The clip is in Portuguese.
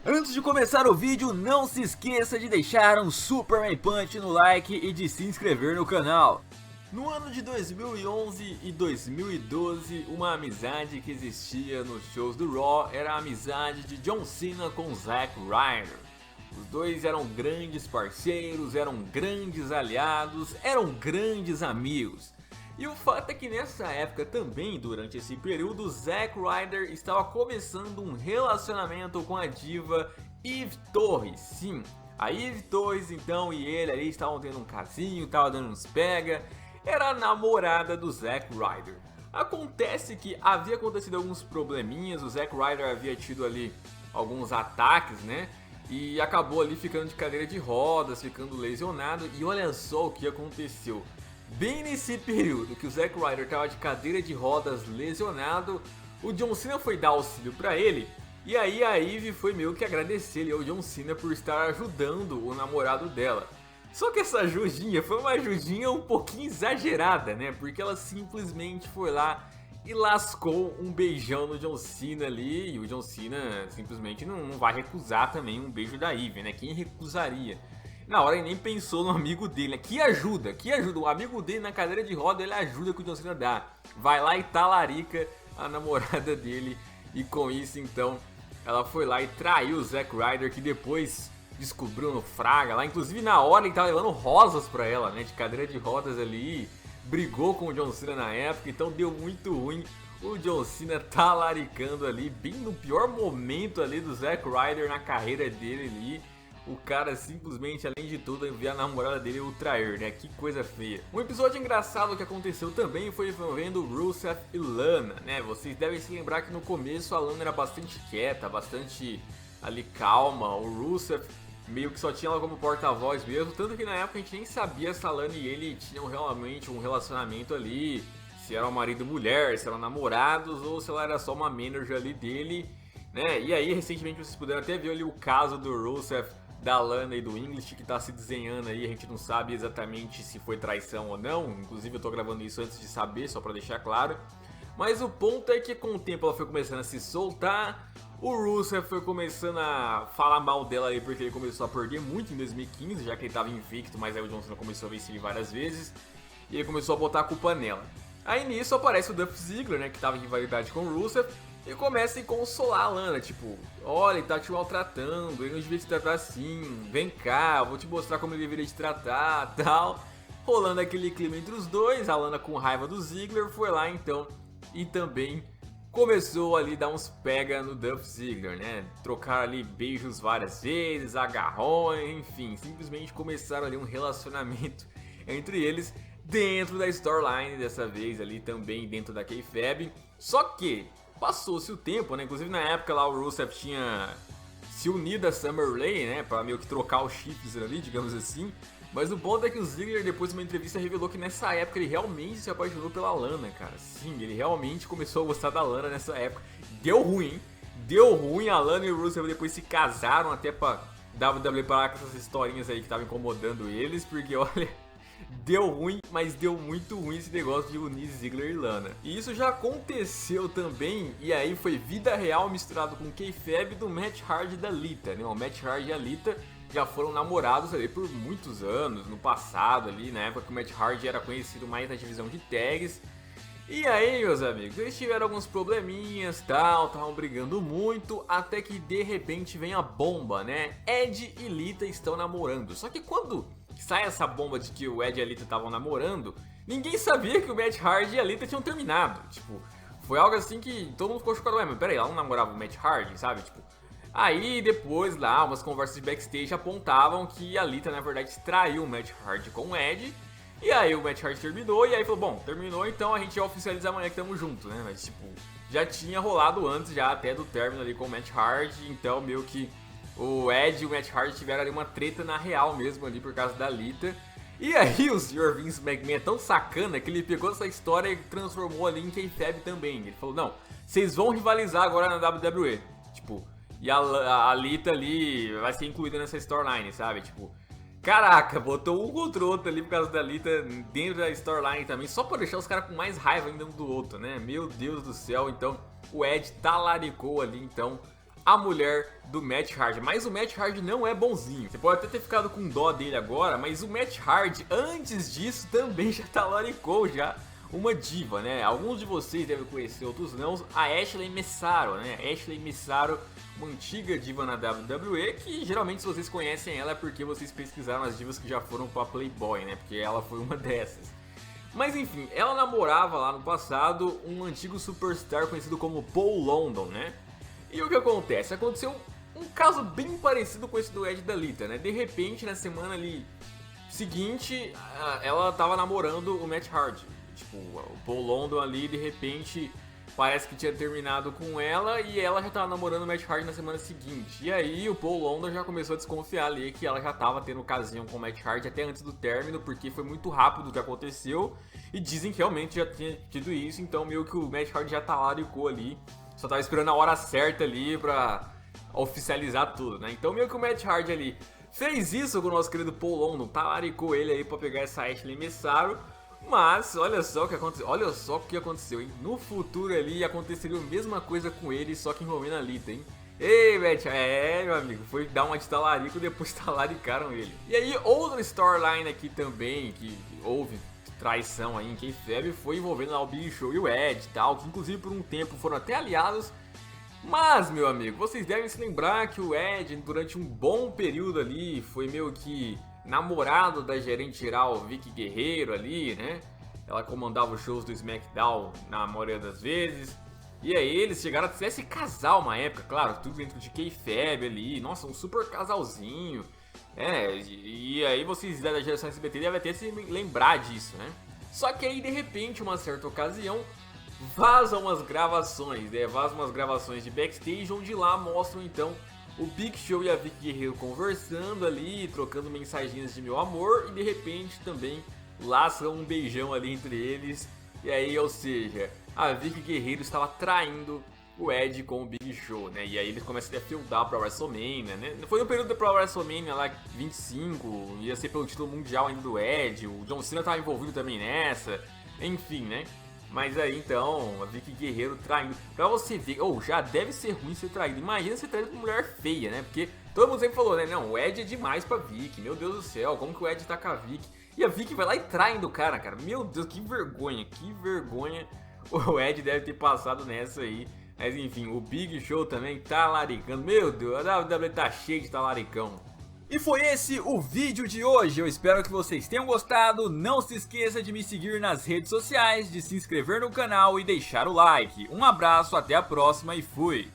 Antes de começar o vídeo, não se esqueça de deixar um Superman Punch no like e de se inscrever no canal. No ano de 2011 e 2012, uma amizade que existia nos shows do Raw era a amizade de John Cena com Zack Ryder. Os dois eram grandes parceiros, eram grandes aliados, eram grandes amigos. E o fato é que nessa época também, durante esse período, Zack Ryder estava começando um relacionamento com a diva Eve Torres. Sim, a Eve Torres então e ele ali estavam tendo um casinho, estavam dando uns pega, era a namorada do Zack Ryder. Acontece que havia acontecido alguns probleminhas, o Zack Ryder havia tido ali alguns ataques, né? E acabou ali ficando de cadeira de rodas, ficando lesionado, e olha só o que aconteceu. Bem nesse período que o Zack Ryder estava de cadeira de rodas lesionado, o John Cena foi dar auxílio para ele, e aí a Eve foi meio que agradecer ao John Cena por estar ajudando o namorado dela. Só que essa ajudinha foi uma ajudinha um pouquinho exagerada, né? Porque ela simplesmente foi lá e lascou um beijão no John Cena ali, e o John Cena simplesmente não vai recusar também um beijo da Eve, né? Quem recusaria? Na hora ele nem pensou no amigo dele, né? Que ajuda, o amigo dele na cadeira de roda, ele ajuda que o John Cena dá. Vai lá e talarica a namorada dele, e com isso então ela foi lá e traiu o Zack Ryder, que depois descobriu no Fraga lá, inclusive na hora ele tava levando rosas pra ela, né, de cadeira de rodas ali, brigou com o John Cena na época, então deu muito ruim. O John Cena talaricando ali, bem no pior momento ali do Zack Ryder na carreira dele ali. O cara simplesmente, além de tudo, enviar a namorada dele o trair, né? Que coisa feia. Um episódio engraçado que aconteceu também foi envolvendo Rusev e Lana, né? Vocês devem se lembrar que no começo a Lana era bastante quieta, bastante ali calma. O Rusev meio que só tinha ela como porta-voz mesmo, tanto que na época a gente nem sabia se a Lana e ele tinham realmente um relacionamento ali, se era um marido e mulher, se eram namorados ou se ela era só uma manager ali dele, né? E aí recentemente vocês puderam até ver ali o caso do Rusev, da Lana e do English que tá se desenhando aí, a gente não sabe exatamente se foi traição ou não, inclusive eu tô gravando isso antes de saber, só pra deixar claro. Mas o ponto é que com o tempo ela foi começando a se soltar, o Rusev foi começando a falar mal dela aí porque ele começou a perder muito em 2015, já que ele tava invicto, mas aí o John Cena começou a vencer ele várias vezes, e ele começou a botar a culpa nela. Aí nisso aparece o Dolph Ziggler, né, que tava em rivalidade com o Rusev, e começa a consolar a Lana, tipo, olha, ele tá te maltratando, ele não devia te tratar assim, vem cá, eu vou te mostrar como ele deveria te tratar, tal. Rolando aquele clima entre os dois, a Lana com raiva do Ziggler foi lá então e também começou ali a dar uns pega no Dolph Ziggler, né? Trocaram ali beijos várias vezes, agarrões, enfim, simplesmente começaram ali um relacionamento entre eles dentro da storyline, dessa vez ali também dentro da kayfabe. Só que passou-se o tempo, né? Inclusive na época lá o Rusev tinha se unido a Summer Rae, né? Pra meio que trocar os chips ali, digamos assim. Mas o ponto é que o Ziggler, depois de uma entrevista, revelou que nessa época ele realmente se apaixonou pela Lana, cara. Sim, ele realmente começou a gostar da Lana nessa época. Deu ruim, hein? Deu ruim, a Lana e o Rusev depois se casaram até pra WWE parar com essas historinhas aí que estavam incomodando eles, porque olha, deu ruim, mas deu muito ruim esse negócio de unir Ziggler e Lana. E isso já aconteceu também, e aí foi vida real misturado com kayfabe do Matt Hardy e da Lita, né? O Matt Hardy e a Lita já foram namorados ali por muitos anos, no passado ali, na época que o Matt Hardy era conhecido mais na divisão de tags. E aí, meus amigos, eles tiveram alguns probleminhas, tal, estavam brigando muito, até que de repente vem a bomba, né? Ed e Lita estão namorando. Só que quando sai essa bomba de que o Ed e a Lita estavam namorando, ninguém sabia que o Matt Hardy e a Lita tinham terminado. Tipo, foi algo assim que todo mundo ficou chocado. Ué, mas peraí, ela não namorava o Matt Hardy, sabe? Tipo, aí depois lá, umas conversas de backstage apontavam que a Lita na verdade traiu o Matt Hardy com o Ed. E aí o Matt Hardy terminou, e aí falou, bom, terminou, então a gente já oficializa amanhã que tamo junto, né? Mas tipo, já tinha rolado antes, já até do término ali com o Matt Hardy, então meio que o Ed e o Matt Hardy tiveram ali uma treta na real mesmo ali por causa da Lita. E aí o Sr. Vince McMahon é tão sacana que ele pegou essa história e transformou ali em kayfabe também. Ele falou, não, vocês vão rivalizar agora na WWE. Tipo, e a Lita ali vai ser incluída nessa storyline, sabe? Tipo, caraca, botou um contra o outro ali por causa da Lita dentro da storyline também, só pra deixar os caras com mais raiva ainda um do outro, né? Meu Deus do céu, então o Ed talaricou ali então a mulher do Matt Hardy. Mas o Matt Hardy não é bonzinho. Você pode até ter ficado com dó dele agora, mas o Matt Hardy, antes disso, também já talaricou já uma diva, né? Alguns de vocês devem conhecer, outros não. A Ashley Messaro, né? Ashley Messaro, uma antiga diva na WWE, que geralmente se vocês conhecem ela é porque vocês pesquisaram as divas que já foram pra Playboy, né? Porque ela foi uma dessas. Mas enfim, ela namorava lá no passado um antigo superstar conhecido como Paul London, né? E o que acontece? Aconteceu um caso bem parecido com esse do Edge da Lita, né? De repente, na semana ali seguinte, ela tava namorando o Matt Hardy. Tipo, o Paul London ali, de repente, parece que tinha terminado com ela e ela já tava namorando o Matt Hardy na semana seguinte. E aí o Paul London já começou a desconfiar ali que ela já tava tendo ocasião com o Matt Hardy até antes do término, porque foi muito rápido o que aconteceu. E dizem que realmente já tinha tido isso, então meio que o Matt Hardy já talaricou ali. Só tava esperando a hora certa ali pra oficializar tudo, né? Então meio que o Matt Hardy ali fez isso com o nosso querido Paul London, talaricou ele aí pra pegar essa Ashley Messaro. Mas olha só o que aconteceu, olha só o que aconteceu, hein? No futuro ali aconteceria a mesma coisa com ele, só que envolvendo a Lita, hein? Ei, Matt, meu amigo, foi dar uma de talarico e depois talaricaram ele. E aí, outra storyline aqui também, que houve traição aí em kayfabe, foi envolvendo lá o Big Show e o Edge e tal, que inclusive por um tempo foram até aliados. Mas, meu amigo, vocês devem se lembrar que o Edge, durante um bom período ali, foi meio que namorado da gerente geral Vicky Guerreiro ali, né? Ela comandava os shows do SmackDown na maioria das vezes. E aí eles chegaram a ser esse casal uma época, claro, tudo dentro de kayfabe ali. Nossa, um super casalzinho. E aí vocês da geração SBT devem até se lembrar disso, né? Só que aí de repente, uma certa ocasião, vazam umas gravações, né? Vazam umas gravações de backstage onde lá mostram então o Big Show e a Vicky Guerreiro conversando ali, trocando mensagens de meu amor, e de repente também laçam um beijão ali entre eles. E aí, ou seja, a Vicky Guerreiro estava traindo o Edge com o Big Show, né? E aí eles começam a fieldar pra WrestleMania, né? Foi no período da WrestleMania lá 25, ia ser pelo título mundial ainda do Edge, o John Cena estava envolvido também nessa, enfim, né? Mas aí então, a Vicky Guerreiro traindo. Pra você ver, já deve ser ruim ser traído. Imagina ser traído com uma mulher feia, né? Porque todo mundo sempre falou, né? Não, o Edge é demais pra Vicky. Meu Deus do céu, como que o Edge tá com a Vicky? E a Vicky vai lá e traindo o cara, cara. Meu Deus, que vergonha, que vergonha o Edge deve ter passado nessa aí. Mas enfim, o Big Show também tá laricando. Meu Deus, a WWE tá cheia de talaricão. E foi esse o vídeo de hoje, eu espero que vocês tenham gostado, não se esqueça de me seguir nas redes sociais, de se inscrever no canal e deixar o like. Um abraço, até a próxima e fui!